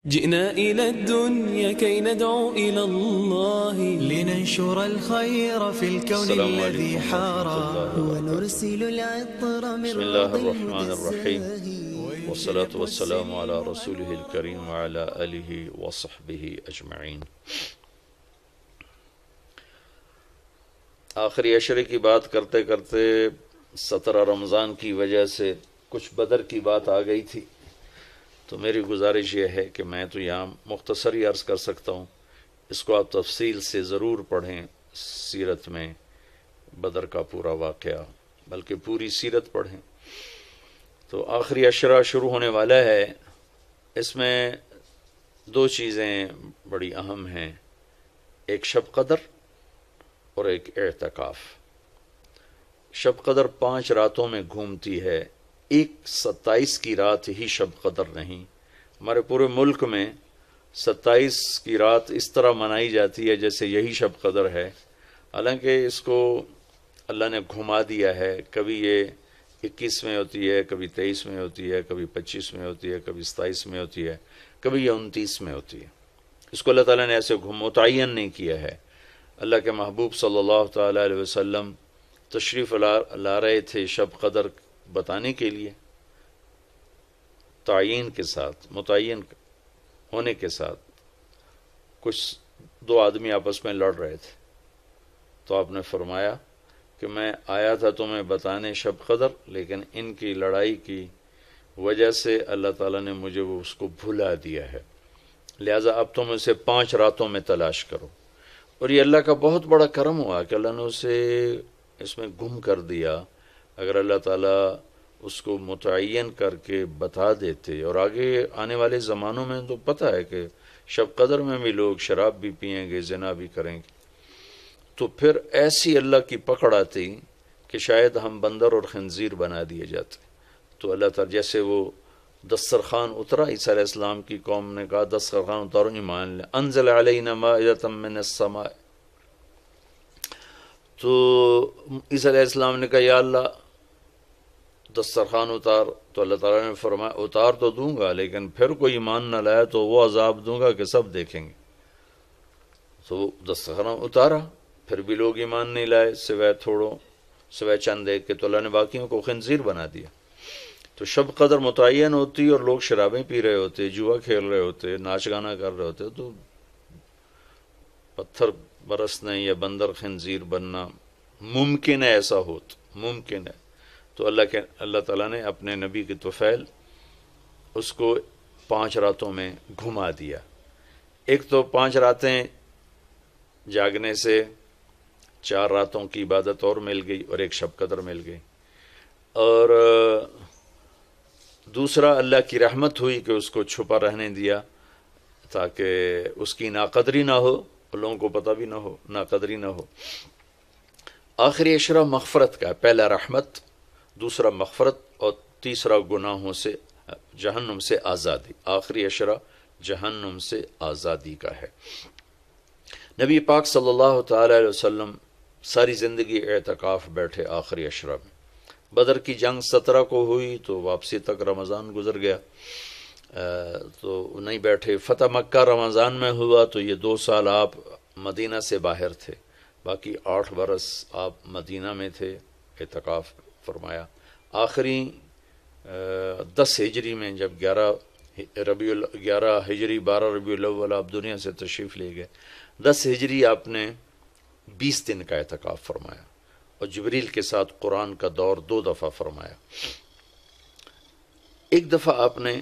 جئنا إلى الدنيا كي ندعو إلى الله لننشر الخير في الكون السلام الذي عليكم حارى ورحمة الله وبركاته. ونرسل العطر من بسم الله روض الرحمن الرحيم الزاهي والصلاة والسلام على رسوله الكريم وعلى آله وصحبه أجمعين. آخری عشرے کی بات کرتے کرتے 17 رمضان کی وجہ سے کچھ بدر کی بات آ گئی تھی، تو میری گزارش یہ ہے کہ میں تو یہاں مختصر ہی عرض کر سکتا ہوں، اس کو آپ تفصیل سے ضرور پڑھیں، سیرت میں بدر کا پورا واقعہ بلکہ پوری سیرت پڑھیں۔ تو آخری عشرہ شروع ہونے والا ہے، اس میں دو چیزیں بڑی اہم ہیں، ایک شب قدر اور ایک اعتکاف۔ شب قدر 5 راتوں میں گھومتی ہے، ایک 27 کی رات ہی شب قدر نہیں، ہمارے پورے ملک میں 27 کی رات اس طرح منائی جاتی ہے جیسے یہی شب قدر ہے، حالانکہ اس کو اللہ نے گھما دیا ہے، کبھی یہ 21 میں ہوتی ہے، کبھی 23 میں ہوتی ہے، کبھی 25 میں ہوتی ہے، کبھی 27 میں ہوتی ہے، کبھی یہ 29 میں ہوتی ہے۔ اس کو اللہ تعالیٰ نے ایسے متعین نہیں کیا ہے۔ اللہ کے محبوب صلی اللہ تعالیٰ علیہ وسلم تشریف لا رہے تھے شب قدر بتانے کے لیے، تعین کے ساتھ، متعین ہونے کے ساتھ۔ کچھ 2 آدمی آپس میں لڑ رہے تھے، تو آپ نے فرمایا کہ میں آیا تھا تمہیں بتانے شب قدر، لیکن ان کی لڑائی کی وجہ سے اللہ تعالیٰ نے مجھے اس کو بھلا دیا ہے، لہٰذا اب تم اسے 5 راتوں میں تلاش کرو۔ اور یہ اللہ کا بہت بڑا کرم ہوا کہ اللہ نے اسے اس میں گم کر دیا۔ اگر اللہ تعالیٰ اس کو متعین کر کے بتا دیتے، اور آگے آنے والے زمانوں میں تو پتہ ہے کہ شب قدر میں بھی لوگ شراب بھی پئیں گے، زنا بھی کریں گے، تو پھر ایسی اللہ کی پکڑ آتی کہ شاید ہم بندر اور خنزیر بنا دیے جاتے۔ تو اللہ تعالیٰ جیسے وہ دسترخوان اترا، عیسیٰ علیہ السلام کی قوم نے کہا دسترخوان اتارو، ایمان لے، انزل علینا مائدۃ من السماء، تو عیسیٰ علیہ السلام نے کہا یا اللہ دسترخوان اتار، تو اللہ تعالیٰ نے فرمایا اتار تو دوں گا، لیکن پھر کوئی ایمان نہ لایا تو وہ عذاب دوں گا کہ سب دیکھیں گے۔ تو وہ دسترخوان اتارا، پھر بھی لوگ ایمان نہیں لائے، سوائے چند ایک کے، تو اللہ نے باقیوں کو خنزیر بنا دیا۔ تو شب قدر متعین ہوتی اور لوگ شرابیں پی رہے ہوتے، جوا کھیل رہے ہوتے، ناچ گانا کر رہے ہوتے، تو پتھر برسنے یا بندر خنزیر بننا ممکن ہے، ایسا ممکن ہے۔ تو اللہ تعالیٰ نے اپنے نبی کی طفیل اس کو 5 راتوں میں گھما دیا۔ ایک تو 5 راتیں جاگنے سے 4 راتوں کی عبادت اور مل گئی، اور ایک شب قدر مل گئی، اور دوسرا اللہ کی رحمت ہوئی کہ اس کو چھپا رہنے دیا تاکہ اس کی ناقدری نہ ہو، اور لوگوں کو پتہ بھی نہ ہو، ناقدری نہ ہو۔ آخری عشرہ مغفرت کا ہے، پہلا رحمت، دوسرا مغفرت، اور تیسرا گناہوں سے، جہنم سے آزادی۔ آخری عشرہ جہنم سے آزادی کا ہے۔ نبی پاک صلی اللہ تعالی علیہ وسلم ساری زندگی اعتکاف بیٹھے آخری عشرہ میں۔ بدر کی جنگ 17 کو ہوئی تو واپسی تک رمضان گزر گیا، تو نہیں بیٹھے۔ فتح مکہ رمضان میں ہوا تو یہ 2 سال آپ مدینہ سے باہر تھے، باقی 8 برس آپ مدینہ میں تھے، اعتکاف فرمایا۔ آخری 10 ہجری میں جب 11 ہجری 12 ربیع الاول آپ دنیا سے تشریف لے گئے، 10 ہجری آپ نے 20 دن کا اعتکاف فرمایا، اور جبریل کے ساتھ قرآن کا دور 2 دفعہ فرمایا۔ ایک دفعہ آپ نے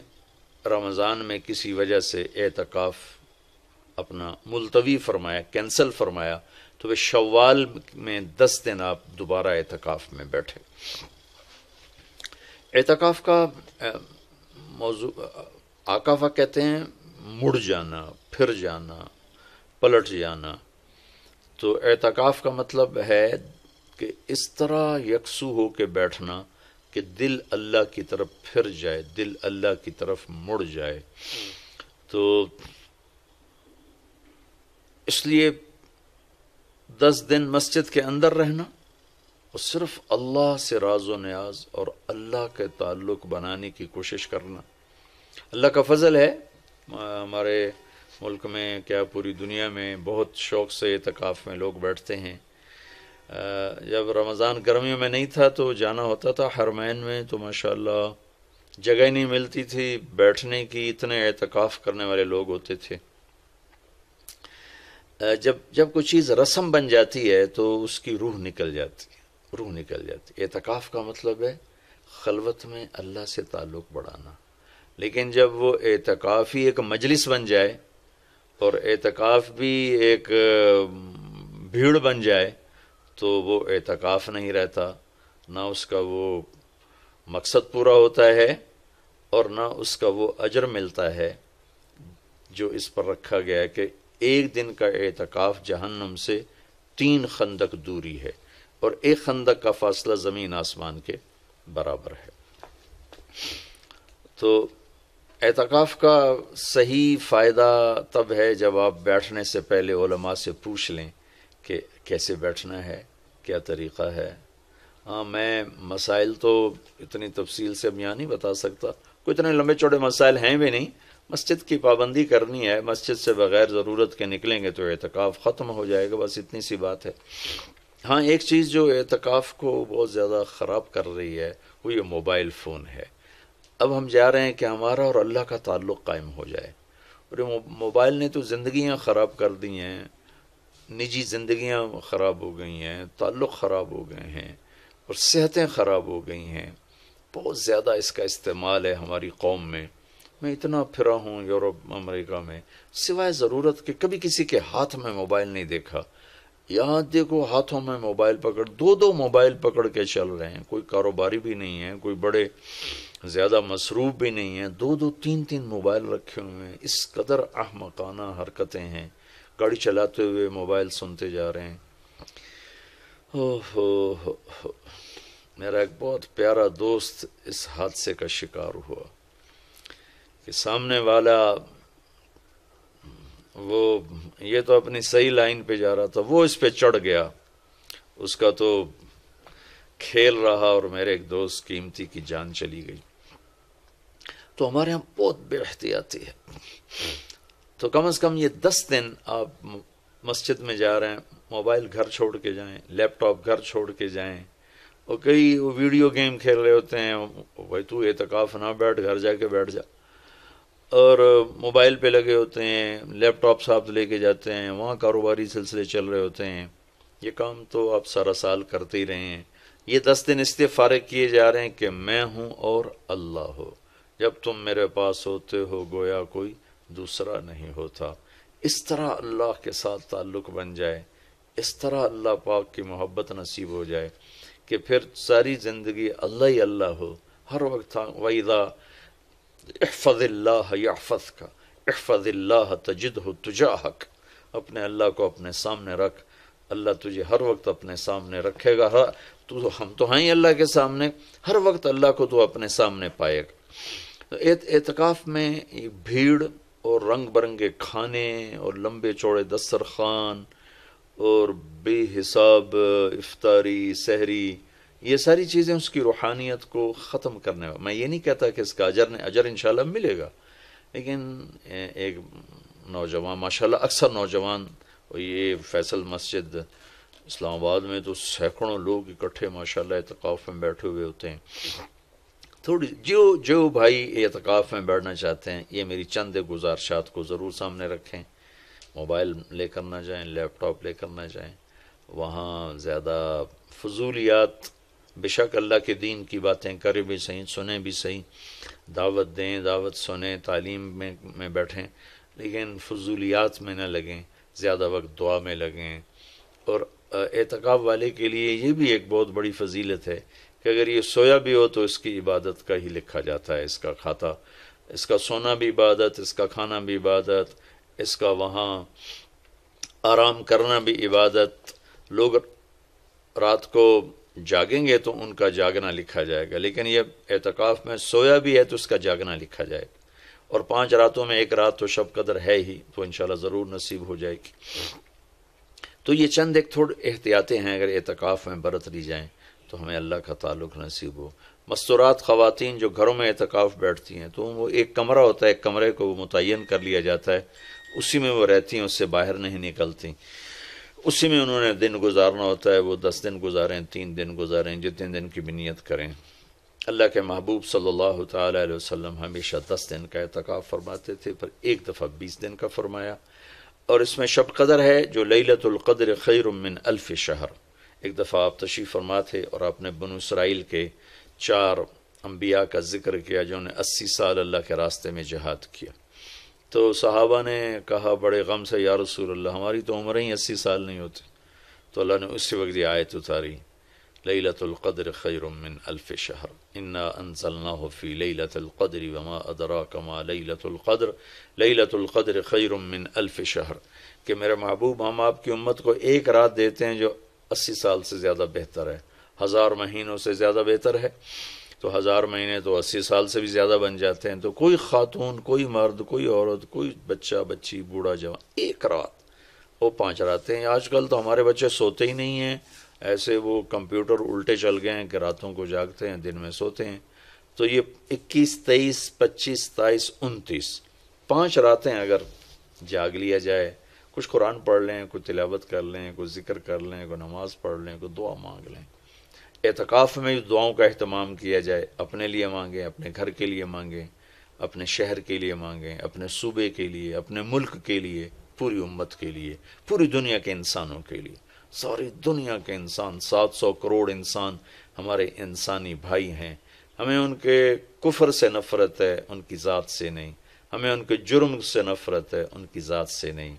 رمضان میں کسی وجہ سے اعتکاف اپنا ملتوی فرمایا، کینسل فرمایا، تو وہ شوال میں 10 دن آپ دوبارہ اعتکاف میں بیٹھے۔ اعتکاف کا موضوع آقا کہتے ہیں مڑ جانا، پھر جانا، پلٹ جانا۔ تو اعتکاف کا مطلب ہے کہ اس طرح یکسو ہو کے بیٹھنا کہ دل اللہ کی طرف پھر جائے، دل اللہ کی طرف مڑ جائے۔ تو اس لیے 10 دن مسجد کے اندر رہنا، اور صرف اللہ سے راز و نیاز اور اللہ کے تعلق بنانے کی کوشش کرنا۔ اللہ کا فضل ہے ہمارے ملک میں کیا پوری دنیا میں بہت شوق سے اعتکاف میں لوگ بیٹھتے ہیں۔ جب رمضان گرمیوں میں نہیں تھا تو جانا ہوتا تھا حرمین میں، تو ماشاءاللہ جگہ ہی نہیں ملتی تھی بیٹھنے کی، اتنے اعتکاف کرنے والے لوگ ہوتے تھے۔ جب کوئی چیز رسم بن جاتی ہے تو اس کی روح نکل جاتی۔ اعتکاف کا مطلب ہے خلوت میں اللہ سے تعلق بڑھانا، لیکن جب وہ اعتکاف ہی ایک مجلس بن جائے اور اعتکاف بھی ایک بھیڑ بن جائے تو وہ اعتکاف نہیں رہتا، نہ اس کا وہ مقصد پورا ہوتا ہے اور نہ اس کا وہ اجر ملتا ہے جو اس پر رکھا گیا ہے کہ ایک دن کا اعتکاف جہنم سے 3 خندق دوری ہے، اور ایک خندق کا فاصلہ زمین آسمان کے برابر ہے۔ تو اعتکاف کا صحیح فائدہ تب ہے جب آپ بیٹھنے سے پہلے علماء سے پوچھ لیں کہ کیسے بیٹھنا ہے، کیا طریقہ ہے۔ ہاں، میں مسائل تو اتنی تفصیل سے اب یہاں نہیں بتا سکتا، کوئی اتنے لمبے چوڑے مسائل ہیں بھی نہیں۔ مسجد کی پابندی کرنی ہے، مسجد سے بغیر ضرورت کے نکلیں گے تو اعتکاف ختم ہو جائے گا، بس اتنی سی بات ہے۔ ہاں، ایک چیز جو اعتکاف کو بہت زیادہ خراب کر رہی ہے وہ یہ موبائل فون ہے۔ اب ہم جا رہے ہیں کہ ہمارا اور اللہ کا تعلق قائم ہو جائے، اور یہ موبائل نے تو زندگیاں خراب کر دی ہیں، نجی زندگیاں خراب ہو گئی ہیں، تعلق خراب ہو گئے ہیں، اور صحتیں خراب ہو گئی ہیں۔ بہت زیادہ اس کا استعمال ہے ہماری قوم میں۔ میں اتنا پھرا ہوں یورپ امریکہ میں، سوائے ضرورت کے کبھی کسی کے ہاتھ میں موبائل نہیں دیکھا۔ یہاں دیکھو ہاتھوں میں موبائل پکڑ، 2 موبائل پکڑ کے چل رہے ہیں، کوئی کاروباری بھی نہیں ہے، کوئی بڑے زیادہ مصروف بھی نہیں ہیں، 2 3 موبائل رکھے ہوئے ہیں۔ اس قدر احمقانہ حرکتیں ہیں، گاڑی چلاتے ہوئے موبائل سنتے جا رہے ہیں۔ میرا ایک بہت پیارا دوست اس حادثے کا شکار ہوا کہ سامنے والا وہ یہ تو اپنی صحیح لائن پہ جا رہا تھا، وہ اس پہ چڑھ گیا، اس کا تو کھیل رہا اور میرے ایک دوست قیمتی کی جان چلی گئی۔ تو ہمارے ہاں بہت بے احتیاطی ہے۔ تو کم از کم یہ 10 دن آپ مسجد میں جا رہے ہیں، موبائل گھر چھوڑ کے جائیں، لیپ ٹاپ گھر چھوڑ کے جائیں، اور کئی ویڈیو گیم کھیل رہے ہوتے ہیں، بھائی تو اعتکاف نہ بیٹھ، گھر جا کے بیٹھ جا، اور موبائل پہ لگے ہوتے ہیں، لیپ ٹاپ ساتھ لے کے جاتے ہیں، وہاں کاروباری سلسلے چل رہے ہوتے ہیں۔ یہ کام تو آپ سارا سال کرتے ہی رہے ہیں۔ یہ 10 دن اس لیے فارغ کیے جا رہے ہیں کہ میں ہوں اور اللہ ہو، جب تم میرے پاس ہوتے ہو گویا کوئی دوسرا نہیں ہوتا۔ اس طرح اللہ کے ساتھ تعلق بن جائے، اس طرح اللہ پاک کی محبت نصیب ہو جائے کہ پھر ساری زندگی اللہ ہی اللہ ہو، ہر وقت۔ وَإِذَا احفظ اللہ یحفظک، احفظ اللہ تجدہ تجاہک، اپنے اللہ کو اپنے سامنے رکھ، اللہ تجھے ہر وقت اپنے سامنے رکھے گا۔ ہم تو ہیں ہی اللہ کے سامنے، ہر وقت اللہ کو تو اپنے سامنے پائے گا۔ اعتکاف میں بھیڑ اور رنگ برنگے کھانے اور لمبے چوڑے دسترخوان اور بے حساب افطاری سحری، یہ ساری چیزیں اس کی روحانیت کو ختم کرنے والا۔ میں یہ نہیں کہتا کہ اس کا اجر انشاءاللہ ملے گا، لیکن ایک نوجوان ماشاءاللہ اکثر نوجوان، یہ فیصل مسجد اسلام آباد میں تو سینکڑوں لوگ اکٹھے ماشاءاللہ اعتکاف میں بیٹھے ہوئے ہوتے ہیں۔ تھوڑی جو بھائی اعتکاف میں بیٹھنا چاہتے ہیں، یہ میری چند گزارشات کو ضرور سامنے رکھیں۔ موبائل لے کر نہ جائیں، لیپ ٹاپ لے کر نہ جائیں، وہاں زیادہ فضولیات، بے شک اللہ کے دین کی باتیں کریں بھی صحیح، سنیں بھی صحیح، دعوت دیں، دعوت سنیں، تعلیم میں بیٹھیں، لیکن فضولیات میں نہ لگیں، زیادہ وقت دعا میں لگیں۔ اور اعتکاف والے کے لیے یہ بھی ایک بہت بڑی فضیلت ہے کہ اگر یہ سویا بھی ہو تو اس کی عبادت کا ہی لکھا جاتا ہے، اس کا کھاتا، اس کا سونا بھی عبادت، اس کا کھانا بھی عبادت، اس کا وہاں آرام کرنا بھی عبادت۔ لوگ رات کو جاگیں گے تو ان کا جاگنا لکھا جائے گا، لیکن یہ اعتکاف میں سویا بھی ہے تو اس کا جاگنا لکھا جائے گا، اور 5 راتوں میں 1 رات تو شب قدر ہے ہی، تو انشاءاللہ ضرور نصیب ہو جائے گی۔ تو یہ چند ایک تھوڑے احتیاطیں ہیں، اگر اعتکاف میں برت لی جائیں تو ہمیں اللہ کا تعلق نصیب ہو۔ مستورات خواتین جو گھروں میں اعتکاف بیٹھتی ہیں تو وہ ایک کمرہ ہوتا ہے، ایک کمرے کو متعین کر لیا جاتا ہے، اسی میں وہ رہتی ہیں، اس سے باہر نہیں نکلتی، اسی میں انہوں نے دن گزارنا ہوتا ہے۔ وہ 10 دن گزاریں، 3 دن گزاریں، جتنے دن کی بھی نیت کریں۔ اللہ کے محبوب صلی اللہ تعالی علیہ وسلم ہمیشہ 10 دن کا اعتکاف فرماتے تھے، پر ایک دفعہ 20 دن کا فرمایا، اور اس میں شب قدر ہے جو لیلۃ القدر خیر من الف شہر۔ ایک دفعہ آپ تشریف فرما تھے اور آپ نے بنو اسرائیل کے 4 انبیاء کا ذکر کیا جنہوں نے 80 سال اللہ کے راستے میں جہاد کیا، تو صحابہ نے کہا بڑے غم سے، یا رسول اللہ ہماری تو عمریں ہی 80 سال نہیں ہوتی، تو اللہ نے اسی وقت یہ آیت اتاری، لیلۃ القدر خیر من الف شہر انا انزلناہ فی لیلۃ القدر وما ادراک ما لیلۃ القدر لیلۃ القدر خیر من الف شہر، کہ میرے محبوب ہم آپ کی امت کو ایک رات دیتے ہیں جو 80 سال سے زیادہ بہتر ہے، 1000 مہینوں سے زیادہ بہتر ہے، تو 1000 مہینے تو 80 سال سے بھی زیادہ بن جاتے ہیں۔ تو کوئی خاتون، کوئی مرد، کوئی عورت، کوئی بچہ بچی، بوڑھا جوان، ایک رات، وہ 5 راتیں ہیں۔ آج کل تو ہمارے بچے سوتے ہی نہیں ہیں، ایسے وہ کمپیوٹر الٹے چل گئے ہیں کہ راتوں کو جاگتے ہیں، دن میں سوتے ہیں۔ تو یہ 21، 23، 25، 27، 29 5 راتیں اگر جاگ لیا جائے، کچھ قرآن پڑھ لیں، کچھ تلاوت کر لیں، کچھ ذکر کر لیں، کوئی نماز پڑھ لیں، کوئی دعا مانگ لیں، اعتکاف میں دعاؤں کا اہتمام کیا جائے، اپنے لیے مانگیں، اپنے گھر کے لیے مانگیں، اپنے شہر کے لیے مانگیں، اپنے صوبے کے لیے، اپنے ملک کے لیے، پوری امت کے لیے، پوری دنیا کے انسانوں کے لیے۔ ساری دنیا کے انسان، 700 کروڑ انسان ہمارے انسانی بھائی ہیں، ہمیں ان کے کفر سے نفرت ہے، ان کی ذات سے نہیں، ہمیں ان کے جرم سے نفرت ہے، ان کی ذات سے نہیں،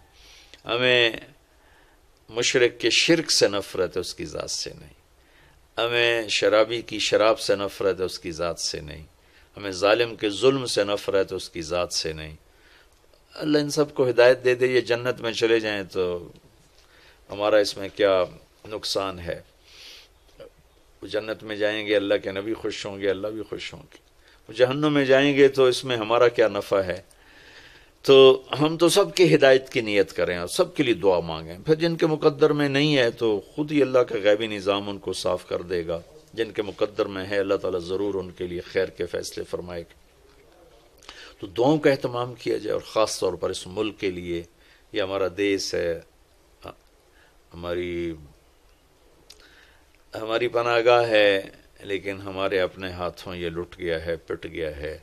ہمیں مشرک کے شرک سے نفرت ہے، اس کی ذات سے نہیں، ہمیں شرابی کی شراب سے نفرت ہے، اس کی ذات سے نہیں، ہمیں ظالم کے ظلم سے نفرت ہے، اس کی ذات سے نہیں۔ اللہ ان سب کو ہدایت دے دے، یہ جنت میں چلے جائیں تو ہمارا اس میں کیا نقصان ہے؟ وہ جنت میں جائیں گے، اللہ کے نبی خوش ہوں گے، اللہ بھی خوش ہوں گے۔ وہ جہنم میں جائیں گے تو اس میں ہمارا کیا نفع ہے؟ تو ہم تو سب کی ہدایت کی نیت کریں اور سب کے لیے دعا مانگیں، پھر جن کے مقدر میں نہیں ہے تو خود ہی اللہ کا غیبی نظام ان کو صاف کر دے گا، جن کے مقدر میں ہے اللہ تعالیٰ ضرور ان کے لیے خیر کے فیصلے فرمائے گا۔ تو دعاؤں کا اہتمام کیا جائے، اور خاص طور پر اس ملک کے لیے، یہ ہمارا دیس ہے، ہماری پناہ گاہ ہے، لیکن ہمارے اپنے ہاتھوں یہ لٹ گیا ہے، پٹ گیا ہے۔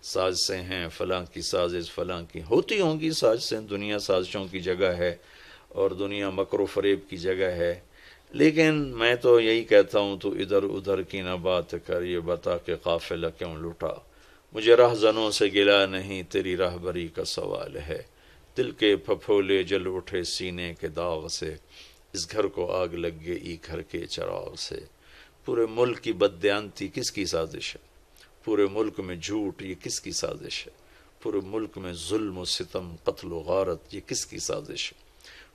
سازشیں ہیں، فلاں کی سازش، فلاں کی ہوتی ہوں گی سازشیں، دنیا سازشوں کی جگہ ہے اور دنیا مکر و فریب کی جگہ ہے، لیکن میں تو یہی کہتا ہوں تو ادھر ادھر کی نہ بات کر، یہ بتا کہ قافلہ کیوں لٹا، مجھے رہزنوں سے گلا نہیں، تیری راہبری کا سوال ہے، دل کے پھپھولے جل اٹھے سینے کے داغ سے، اس گھر کو آگ لگ گئی گھر کے چراغ سے۔ پورے ملک کی بددیانتی کس کی سازش ہے؟ پورے ملک میں جھوٹ یہ کس کی سازش ہے؟ پورے ملک میں ظلم و ستم، قتل و غارت یہ کس کی سازش ہے؟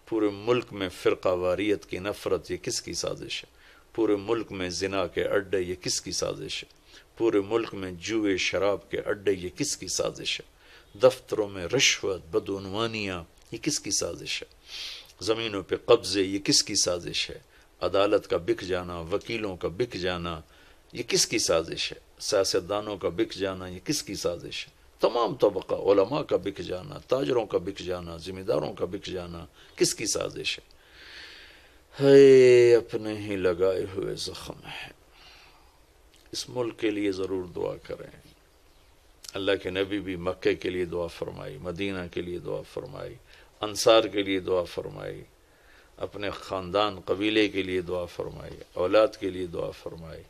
پورے ملک میں فرقہ واریت کی نفرت یہ کس کی سازش ہے؟ پورے ملک میں زنا کے اڈے یہ کس کی سازش ہے؟ پورے ملک میں جوئے شراب کے اڈے یہ کس کی سازش ہے؟ دفتروں میں رشوت، بدعنوانیاں یہ کس کی سازش ہے؟ زمینوں پہ قبضے یہ کس کی سازش ہے؟ عدالت کا بک جانا، وکیلوں کا بک جانا یہ کس کی سازش ہے؟ سیاستدانوں کا بک جانا یہ کس کی سازش ہے؟ تمام طبقہ، علماء کا بک جانا، تاجروں کا بک جانا، ذمہ داروں کا بک جانا کس کی سازش ہے؟ اپنے ہی لگائے ہوئے زخم ہے۔ اس ملک کے لیے ضرور دعا کریں۔ اللہ کے نبی بھی مکے کے لیے دعا فرمائی، مدینہ کے لیے دعا فرمائی، انصار کے لیے دعا فرمائی، اپنے خاندان قبیلے کے لیے دعا فرمائی، اولاد کے لیے دعا فرمائی۔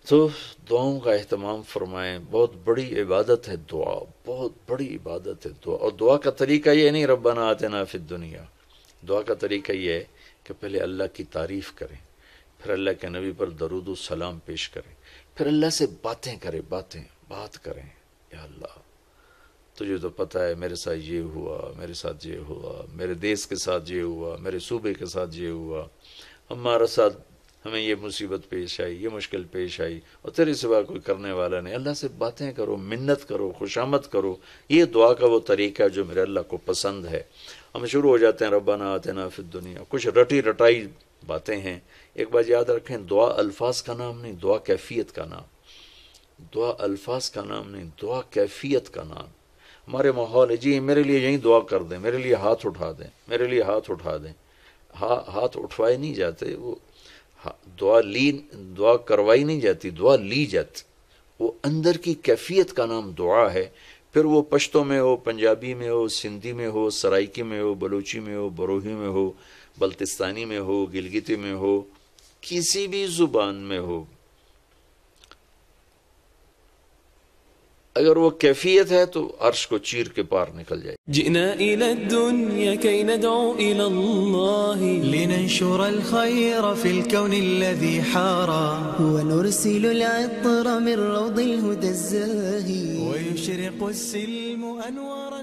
تو دعاؤں کا اہتمام فرمائیں، بہت بڑی عبادت ہے دعا، بہت بڑی عبادت ہے دعا۔ اور دعا کا طریقہ یہ نہیں ربنا آتنا فی الدنیا، دعا کا طریقہ یہ ہے کہ پہلے اللہ کی تعریف کریں، پھر اللہ کے نبی پر درود و سلام پیش کریں، پھر اللہ سے باتیں کریں، بات کریں، یا اللہ تجھے تو پتہ ہے میرے ساتھ یہ ہوا، میرے ساتھ یہ ہوا، میرے دیس کے ساتھ یہ ہوا، میرے صوبے کے ساتھ یہ ہوا، ہمارے ساتھ ہمیں یہ مصیبت پیش آئی، یہ مشکل پیش آئی، اور تیرے سوا کوئی کرنے والا نہیں۔ اللہ سے باتیں کرو، منت کرو، خوشامد کرو۔ یہ دعا کا وہ طریقہ ہے جو میرے اللہ کو پسند ہے۔ ہم شروع ہو جاتے ہیں ربنا آتنا فی الدنیا، کچھ رٹی رٹائی باتیں ہیں. ایک بات یاد رکھیں، دعا الفاظ کا نام نہیں، دعا کیفیت کا نام. دعا الفاظ کا نام نہیں، دعا کیفیت کا نام. ہمارے ماحول ہے جی میرے لیے یہیں دعا کر دیں، میرے لیے ہاتھ اٹھا دیں، میرے لیے ہاتھ اٹھا دیں. ہاتھ اٹھوائے نہیں جاتے، وہ دعا کروائی نہیں جاتی، دعا لی جاتی. وہ اندر کی کیفیت کا نام دعا ہے. پھر وہ پشتو میں ہو، پنجابی میں ہو، سندھی میں ہو، سرائکی میں ہو، بلوچی میں ہو، بروہی میں ہو، بلتستانی میں ہو، گلگتی میں ہو، کسی بھی زبان میں ہو، اگر وہ کیفیت ہے تو عرش کو چیر کے پار نکل جائے. جئنا إلى الدنيا كي ندعو إلى الله لننشر الخير في الكون الذي حارى ونرسل العطر من روض الهدى الزاهي ويشرق السلم أنوارا